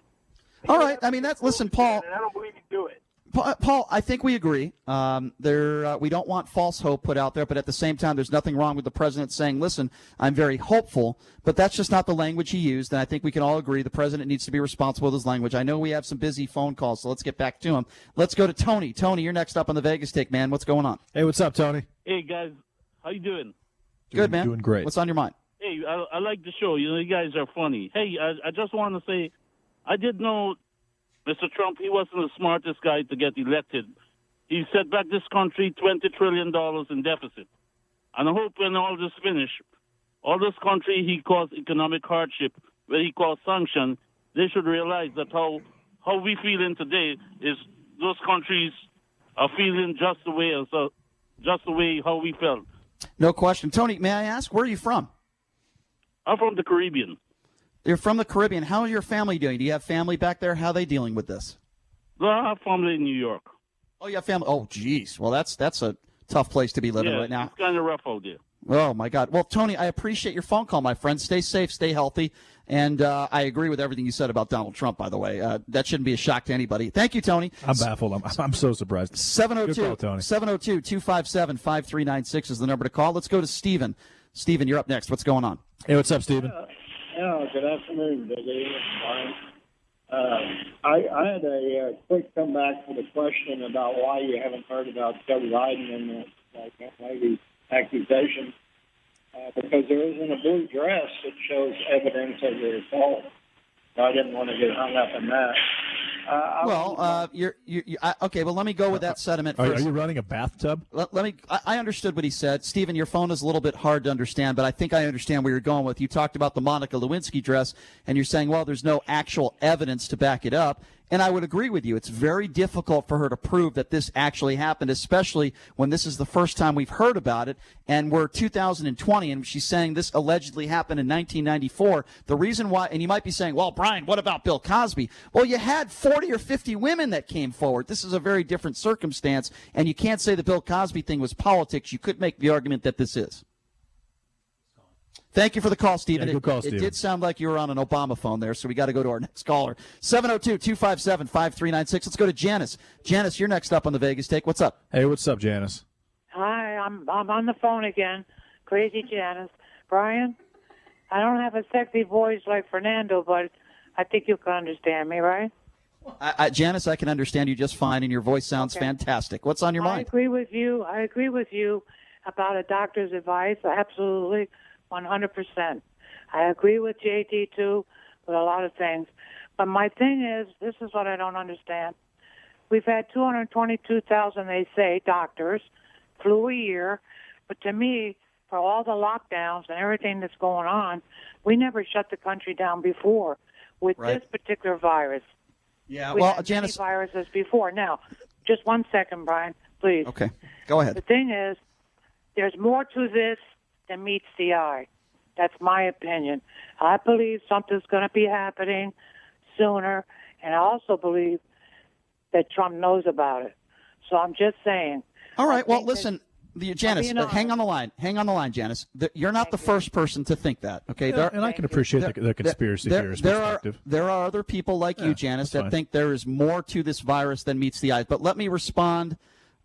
All right. I mean, listen, Paul. And I don't believe he'd do it. Paul, I think we agree. We don't want false hope put out there, but at the same time, there's nothing wrong with the president saying, listen, I'm very hopeful, but that's just not the language he used, and I think we can all agree the president needs to be responsible with his language. I know we have some busy phone calls, so let's get back to him. Let's go to Tony. Tony, you're next up on the Vegas Take, man. What's going on? Hey, what's up, Tony? Hey, guys. How you doing? Good, man. Doing great. What's on your mind? Hey, I like the show. You know, you guys are funny. Hey, I just want to say, I did know Mr. Trump, he wasn't the smartest guy to get elected. He set back this country $20 trillion in deficit. And I hope when all this finished, all this country he caused economic hardship, where he caused sanction, they should realize that how we feeling today is those countries are feeling just the way how we felt. No question. Tony, may I ask, where are you from? I'm from the Caribbean. You're from the Caribbean. How is your family doing? Do you have family back there? How are they dealing with this? I have family in New York. Oh, you have family. Oh, geez. Well, that's a tough place to be living right now. It's kind of rough out there. Oh, my God. Well, Tony, I appreciate your phone call, my friend. Stay safe, stay healthy. And I agree with everything you said about Donald Trump, by the way. That shouldn't be a shock to anybody. Thank you, Tony. I'm baffled. I'm so surprised. 702-257-5396 is the number to call. Let's go to Stephen. Stephen, you're up next. What's going on? Hey, what's up, Stephen? Good afternoon, Big A. I had a quick comeback to the question about why you haven't heard about Joe Biden and maybe accusation, because there isn't a blue dress that shows evidence of the assault. So I didn't want to get hung up on that. Okay. Well, let me go with that sentiment Are first. you running a bathtub? I understood what he said. Stephen, your phone is a little bit hard to understand, but I think I understand where you're going with. You talked about the Monica Lewinsky dress, and you're saying, well, there's no actual evidence to back it up. And I would agree with you. It's very difficult for her to prove that this actually happened, especially when this is the first time we've heard about it. And we're 2020, and she's saying this allegedly happened in 1994. The reason why, and you might be saying, well, Brian, what about Bill Cosby? Well, you had 40 or 50 women that came forward. This is a very different circumstance, and you can't say the Bill Cosby thing was politics. You could make the argument that this is. Thank you for the call, Stephen. Yeah, good call, Stephen. It did sound like you were on an Obama phone there, so we got to go to our next caller. 702-257-5396. Let's go to Janice. Janice, you're next up on the Vegas Take. What's up? Hey, what's up, Janice? Hi, I'm on the phone again. Crazy Janice. Brian, I don't have a sexy voice like Fernando, but I think you can understand me, right? Janice, I can understand you just fine, and your voice sounds fantastic. What's on your mind? I agree with you about a doctor's advice. Absolutely. 100%. I agree with JT, too, with a lot of things. But my thing is, this is what I don't understand. We've had 222,000, they say, doctors, flu a year. But to me, for all the lockdowns and everything that's going on, we never shut the country down before with this particular virus. Yeah, We well, had Janice. many viruses before. Now, just 1 second, Brian, please. Okay, go ahead. The thing is, there's more to this than meets the eye. That's my opinion. I believe something's going to be happening sooner, and I also believe that Trump knows about it. So I'm just saying. All right. Well, listen, Janice, hang on the line. Hang on the line, Janice. You're not the first person to think that. Okay. Yeah, and I can appreciate the conspiracy theorist perspective. There are other people like you, Janice, that think there is more to this virus than meets the eye. But let me respond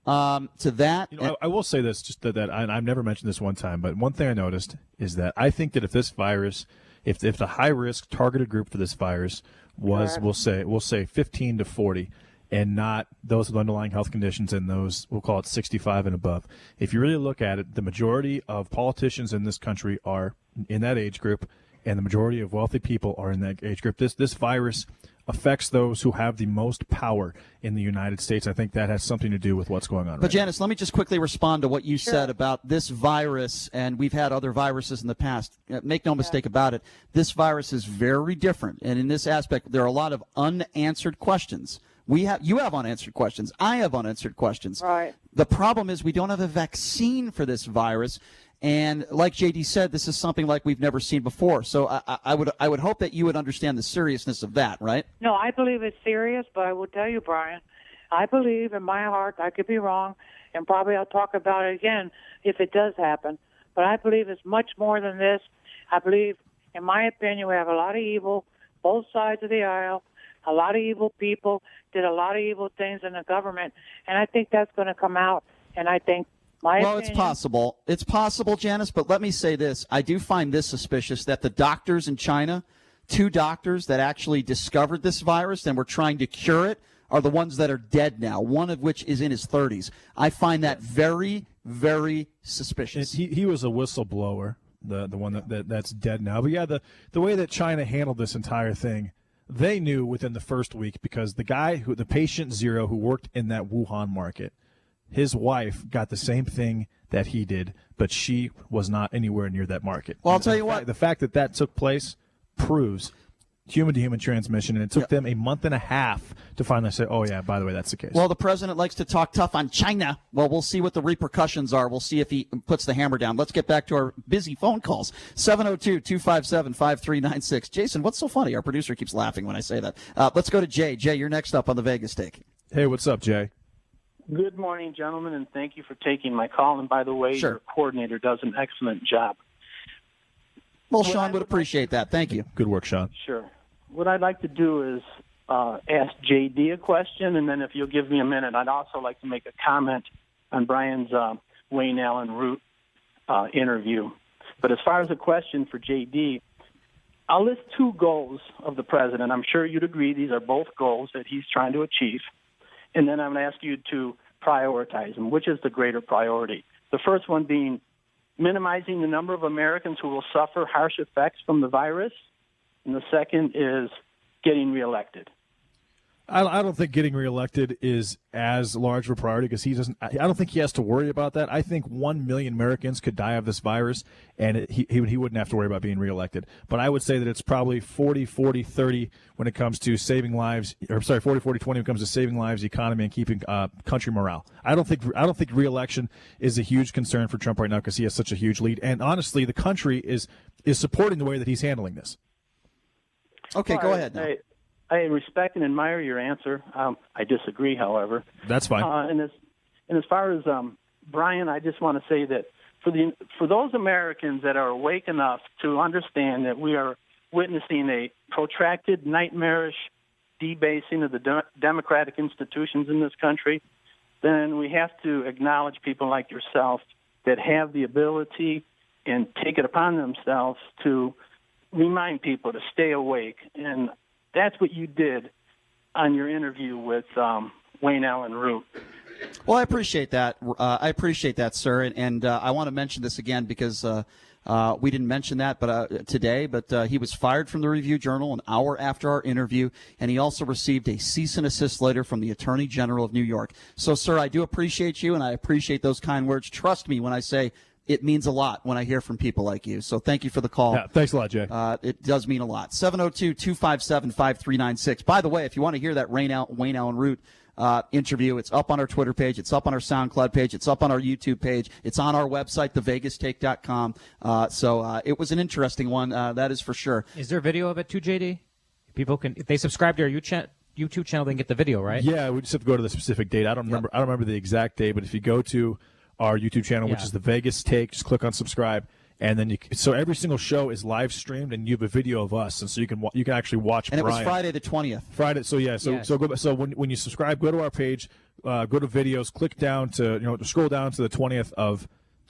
to that. I will say this, just that I've never mentioned this one time, but one thing I noticed is that I think that if this virus, if the high risk targeted group for this virus was, we'll say 15 to 40. And not those with underlying health conditions and those, we'll call it 65 and above. If you really look at it, the majority of politicians in this country are in that age group, and the majority of wealthy people are in that age group. This virus affects those who have the most power in the United States. I think that has something to do with what's going on. But Janice, let me just quickly respond to what you said about this virus, and we've had other viruses in the past. Make no mistake about it. This virus is very different, and in this aspect, there are a lot of unanswered questions. You have unanswered questions. I have unanswered questions. Right. The problem is we don't have a vaccine for this virus, and like JD said, this is something like we've never seen before. So I would hope that you would understand the seriousness of that, right? No, I believe it's serious, but I will tell you, Brian, I believe in my heart, I could be wrong, and probably I'll talk about it again if it does happen, but I believe it's much more than this. I believe, in my opinion, we have a lot of evil, both sides of the aisle. A lot of evil people did a lot of evil things in the government, and I think that's going to come out. And I think opinion, it's possible. It's possible, Janice, but let me say this. I do find this suspicious that the doctors in China, 2 doctors that actually discovered this virus and were trying to cure it, are the ones that are dead now, one of which is in his 30s. I find that very, very suspicious. He was a whistleblower, the one that's dead now. But, yeah, the way that China handled this entire thing, they knew within the first week, because the patient 0 who worked in that Wuhan market, his wife got the same thing that he did, but she was not anywhere near that market. Well, I'll tell you what. The fact that took place proves human-to-human transmission, and it took them a month and a half to finally say, oh, yeah, by the way, that's the case. Well, the president likes to talk tough on China. Well, we'll see what the repercussions are. We'll see if he puts the hammer down. Let's get back to our busy phone calls. 702-257-5396. Jason, what's so funny? Our producer keeps laughing when I say that. Let's go to Jay. Jay, you're next up on the Vegas Take. Hey, what's up, Jay? Good morning, gentlemen, and thank you for taking my call. And by the way, your coordinator does an excellent job. Well, Sean would appreciate that. Thank you. Good work, Sean. Sure. What I'd like to do is ask JD a question, and then if you'll give me a minute, I'd also like to make a comment on Brian's Wayne Allen Root interview. But as far as a question for JD, I'll list 2 goals of the president. I'm sure you'd agree these are both goals that he's trying to achieve. And then I'm going to ask you to prioritize them. Which is the greater priority? The first one being minimizing the number of Americans who will suffer harsh effects from the virus. And the second is getting reelected. I don't think getting reelected is as large of a priority because I don't think he has to worry about that. I think 1 million Americans could die of this virus, and he wouldn't have to worry about being reelected. But I would say that it's probably 40-40-30 when it comes to saving lives, or sorry, 40-40-20 when it comes to saving lives, economy, and keeping country morale. I don't think reelection is a huge concern for Trump right now because he has such a huge lead. And honestly, the country is supporting the way that he's handling this. Okay, go ahead now. I respect and admire your answer. I disagree, however. That's fine. And as far as Brian, I just want to say that for those Americans that are awake enough to understand that we are witnessing a protracted, nightmarish debasing of the democratic institutions in this country, then we have to acknowledge people like yourself that have the ability and take it upon themselves to remind people to stay awake. And that's what you did on your interview with Wayne Allen Root. Well, I appreciate that. I appreciate that, sir. And I want to mention this again because we didn't mention that today, but he was fired from the Review-Journal an hour after our interview, and he also received a cease and desist letter from the Attorney General of New York. So, sir, I do appreciate you, and I appreciate those kind words. Trust me when I say it means a lot when I hear from people like you. So thank you for the call. Yeah, thanks a lot, Jay. It does mean a lot. 702-257-5396. By the way, if you want to hear that Wayne Allen Root interview, it's up on our Twitter page. It's up on our SoundCloud page. It's up on our YouTube page. It's on our website, thevegastake.com. So it was an interesting one, that is for sure. Is there a video of it too, JD? People can, if they subscribe to our YouTube channel, they can get the video, right? Yeah, we just have to go to the specific date. I don't remember the exact date, but if you go to our YouTube channel, which is the Vegas Take, just click on subscribe, and then so every single show is live streamed, and you have a video of us, and so you can actually watch. And Brian. It was Friday the 20th. Friday, so when you subscribe, go to our page, go to videos, click down to scroll down to the 20th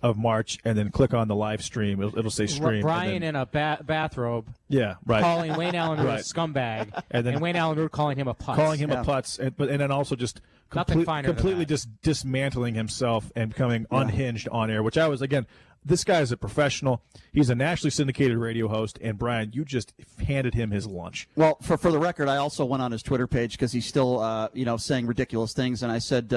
of March, and then click on the live stream. It'll say stream. Brian in a bathrobe. Yeah, right. Calling Wayne Allen Root a scumbag, and Wayne Allen Root calling him a putz. Calling him a putz, and then also just completely just dismantling himself and becoming unhinged on air, which I was, again, this guy is a professional. He's a nationally syndicated radio host, and Brian, you just handed him his lunch. Well, for the record, I also went on his Twitter page because he's still, saying ridiculous things, and I said,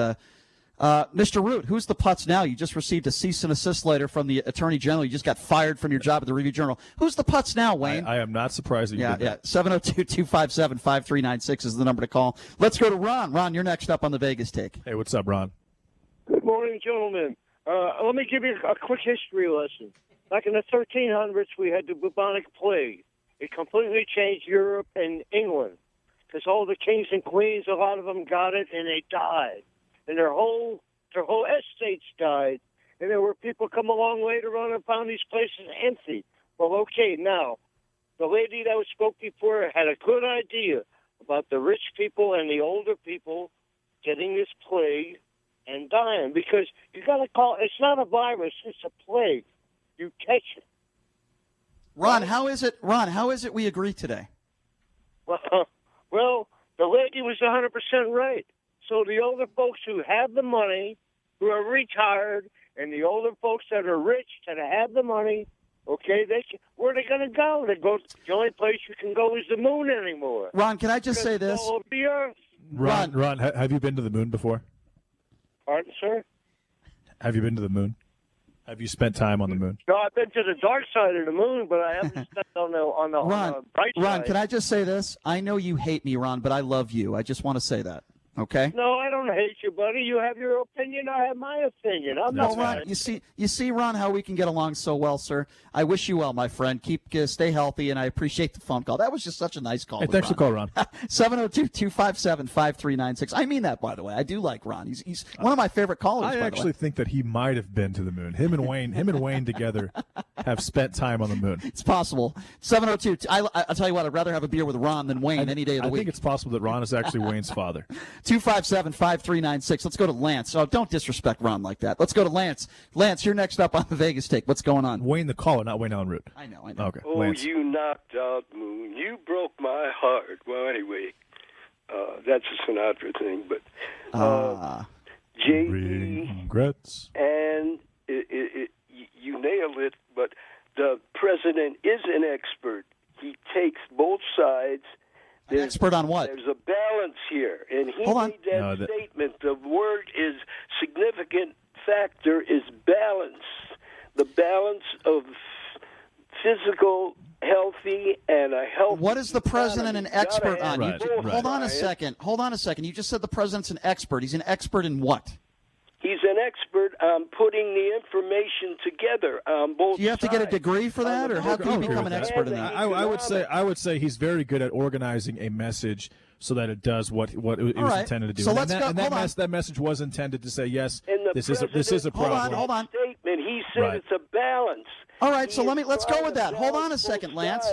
Mr. Root, who's the putz now? You just received a cease and assist letter from the Attorney General. You just got fired from your job at the Review-Journal. Who's the putz now, Wayne? I am not surprised that you did that. 702-257-5396 is the number to call. Let's go to Ron. Ron, you're next up on the Vegas Take. Hey, what's up, Ron? Good morning, gentlemen. Let me give you a quick history lesson. Back in the 1300s, we had the bubonic plague. It completely changed Europe and England because all the kings and queens, a lot of them got it, and they died. And their whole estates died. And there were people come along later on and found these places empty. Well, okay, now, the lady that spoke before had a good idea about the rich people and the older people getting this plague and dying, because you got to call it's not a virus, it's a plague. You catch it. Ron, how is it we agree today? Well, the lady was 100% right. So the older folks who have the money, who are retired, and the older folks that are rich that have the money, okay, where are they going to go? The only place you can go is the moon anymore. Ron, can I just say this? All over the earth. Ron, have you been to the moon before? Pardon, sir? Have you been to the moon? Have you spent time on the moon? No, I've been to the dark side of the moon, but I haven't spent on the bright side. Ron, can I just say this? I know you hate me, Ron, but I love you. I just want to say that. Okay. No, I don't hate you, buddy. You have your opinion. I have my opinion. I'm not. Ron, you see, Ron, how we can get along so well, sir. I wish you well, my friend. Stay healthy, and I appreciate the phone call. That was just such a nice call. Hey, thanks for the call, Ron. 702-257-5396. I mean that, by the way. I do like Ron. He's one of my favorite callers. I actually think that he might have been to the moon. Him and Wayne together have spent time on the moon. It's possible. 702. I'll tell you what. I'd rather have a beer with Ron than Wayne any day of the week. I think it's possible that Ron is actually Wayne's father. 257-5396. Let's go to Lance. Oh, don't disrespect Ron like that. Let's go to Lance. Lance, you're next up on the Vegas Take. What's going on? Wayne the caller, not Wayne Allen Root. I know. Okay. Oh, Lance. you knocked out moon. You broke my heart. Well, anyway, that's a Sinatra thing. But J.D. Regrets. And you nailed it, but the president is an expert. He takes both sides. An expert on what? There's a balance here, and he made that statement. The word is significant factor is balance. The balance of physical, healthy, and a healthy. What is the president an expert on? Hold on a second. You just said the president's an expert. He's an expert in what? He's an expert on putting the information together on both sides. Do you have to get a degree for that, or how can you become an expert in that? I would say he's very good at organizing a message so that it does what it was intended to do. So let's go. That message was intended to say, yes, this is a problem. Hold on. Statement. He said it's a balance. All right, so let's go with that. Hold on a second, Lance.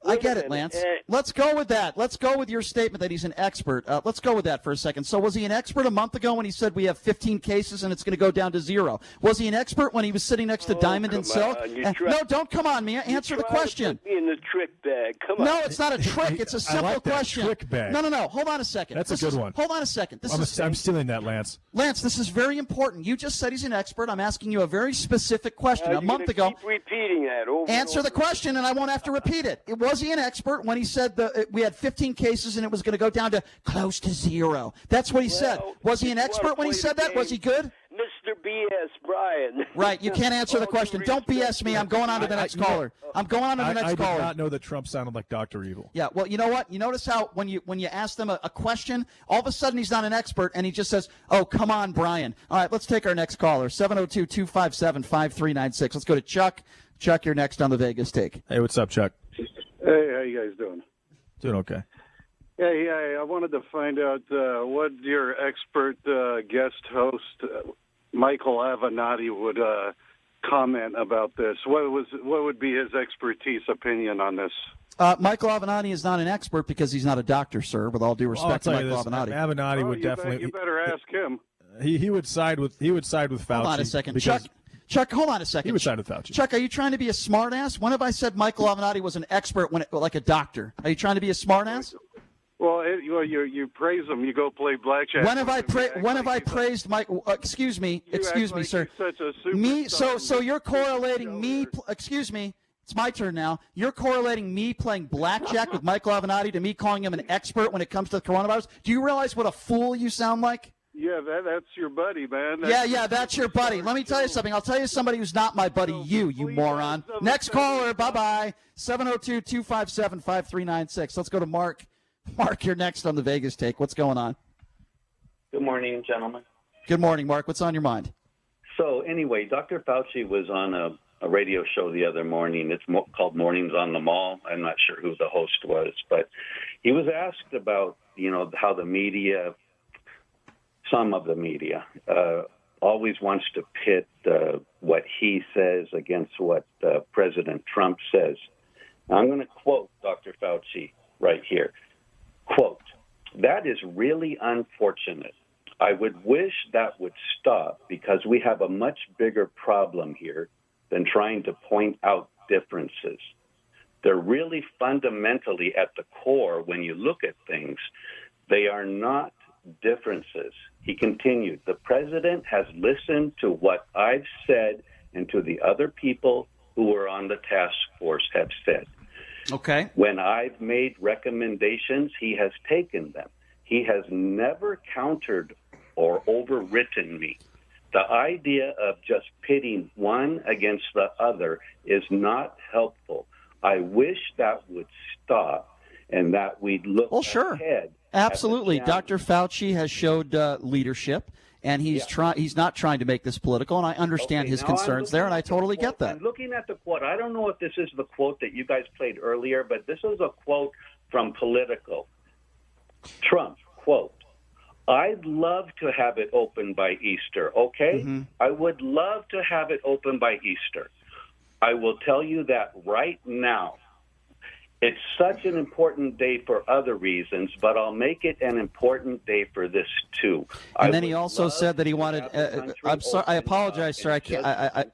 I get it, Lance. Let's go with that. Let's go with your statement that he's an expert. Let's go with that for a second. So was he an expert a month ago when he said we have 15 cases and it's going to go down to 0? Was he an expert when he was sitting next to Diamond and Silk? No, don't come on, man. Answer the question. Put me in the trick bag. Come on. No, it's not a trick. It's a simple I like that question. Trick bag. No. Hold on a second. That's a good one. Hold on a second. I'm stealing that, Lance. Lance, this is very important. You just said he's an expert. I'm asking you a very specific question. A month ago. Keep repeating that over Answer the question, and I won't have to repeat it. Was he an expert when he said we had 15 cases and it was going to go down to close to 0? That's what he said. Was he an expert when he said that? Was he good? Mr. B BS Brian. Right, you can't answer the question. Don't BS me. I'm going on to the next caller. I'm going on to the next caller. I did not know that Trump sounded like Dr. Evil. Yeah, well, you know what? You notice how when you ask them a question, all of a sudden he's not an expert, and he just says, oh, come on, Brian. All right, let's take our next caller, 702-257-5396. Let's go to Chuck. Chuck, you're next on the Vegas Take. Hey, what's up, Chuck? Hey, how you guys doing? Doing okay. Hey, I wanted to find out what your expert guest host, Michael Avenatti, would comment about this. What would be his expertise opinion on this? Michael Avenatti is not an expert because he's not a doctor, sir. With all due respect to Michael Avenatti, Avenatti would definitely. You better ask him. He would side with Fauci. Hold on a second, Chuck, hold on a second. He would side with Fauci. Chuck, are you trying to be a smartass? When have I said Michael Avenatti was an expert like a doctor? Are you trying to be a smartass? Well, you praise him. You go play blackjack. When have I praised Mike? Excuse me, sir. Me. So you're correlating me. Excuse me. It's my turn now. You're correlating me playing blackjack with Michael Avenatti to me calling him an expert when it comes to the coronavirus. Do you realize what a fool you sound like? Yeah, that's your buddy, man. That's your buddy. Let me tell you something. I'll tell you somebody who's not my buddy, you moron. Next caller, bye-bye. 702-257-5396. Let's go to Mark. Mark, you're next on the Vegas Take. What's going on? Good morning, gentlemen. Good morning, Mark. What's on your mind? So anyway, Dr. Fauci was on a radio show the other morning. It's called Mornings on the Mall. I'm not sure who the host was, but he was asked about, how the media, some of the media, always wants to pit what he says against what President Trump says. Now, I'm going to quote Dr. Fauci right here. Quote, "That is really unfortunate. I would wish that would stop because we have a much bigger problem here than trying to point out differences. They're really fundamentally at the core when you look at things. They are not differences." He continued, "The president has listened to what I've said and to the other people who were on the task force have said. Okay. When I've made recommendations, he has taken them. He has never countered or overwritten me. The idea of just pitting one against the other is not helpful. I wish that would stop and that we'd look ahead." Absolutely. Dr. Fauci has showed leadership, and he's not trying to make this political, and I understand his concerns there, and I totally get that. I'm looking at the quote. I don't know if this is the quote that you guys played earlier, but this is a quote from Politico. Trump, quote, "I'd love to have it open by Easter, okay? Mm-hmm. I would love to have it open by Easter. I will tell you that right now. It's such an important day for other reasons, but I'll make it an important day for this too." And then he also said that he wanted. I'm sorry. I apologize, sir. I can't.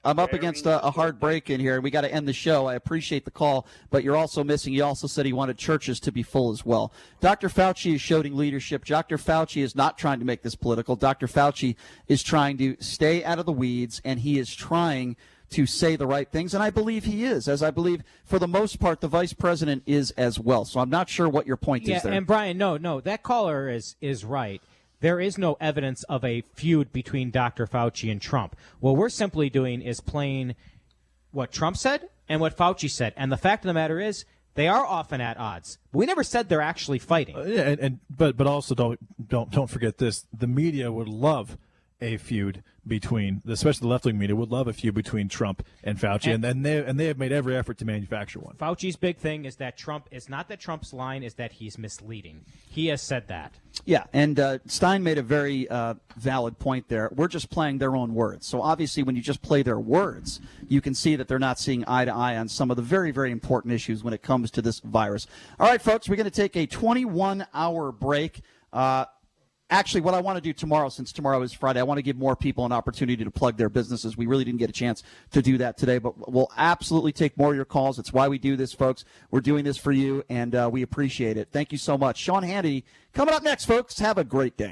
I'm up against a hard break in here, and we got to end the show. I appreciate the call, but you're also missing. He also said he wanted churches to be full as well. Dr. Fauci is showing leadership. Dr. Fauci is not trying to make this political. Dr. Fauci is trying to stay out of the weeds, and he is trying to say the right things, and I believe he is, as I believe for the most part the vice president is as well. So I'm not sure what your point is there. And Brian, no, that caller is right. There is no evidence of a feud between Dr. Fauci and Trump. What we're simply doing is playing what Trump said and what Fauci said, and the fact of the matter is they are often at odds. We never said they're actually fighting. But also don't forget this: the media would love a feud between, especially the left-wing media, would love a feud between Trump and Fauci, and they have made every effort to manufacture one. Fauci's big thing is that Trump's line is that he's misleading. He has said that. Yeah, and Stein made a very valid point there. We're just playing their own words. So obviously when you just play their words, you can see that they're not seeing eye to eye on some of the very, very important issues when it comes to this virus. All right, folks, we're going to take a 21-hour break. Actually, what I want to do tomorrow, since tomorrow is Friday, I want to give more people an opportunity to plug their businesses. We really didn't get a chance to do that today, but we'll absolutely take more of your calls. That's why we do this, folks. We're doing this for you, and we appreciate it. Thank you so much. Sean Hannity coming up next, folks. Have a great day.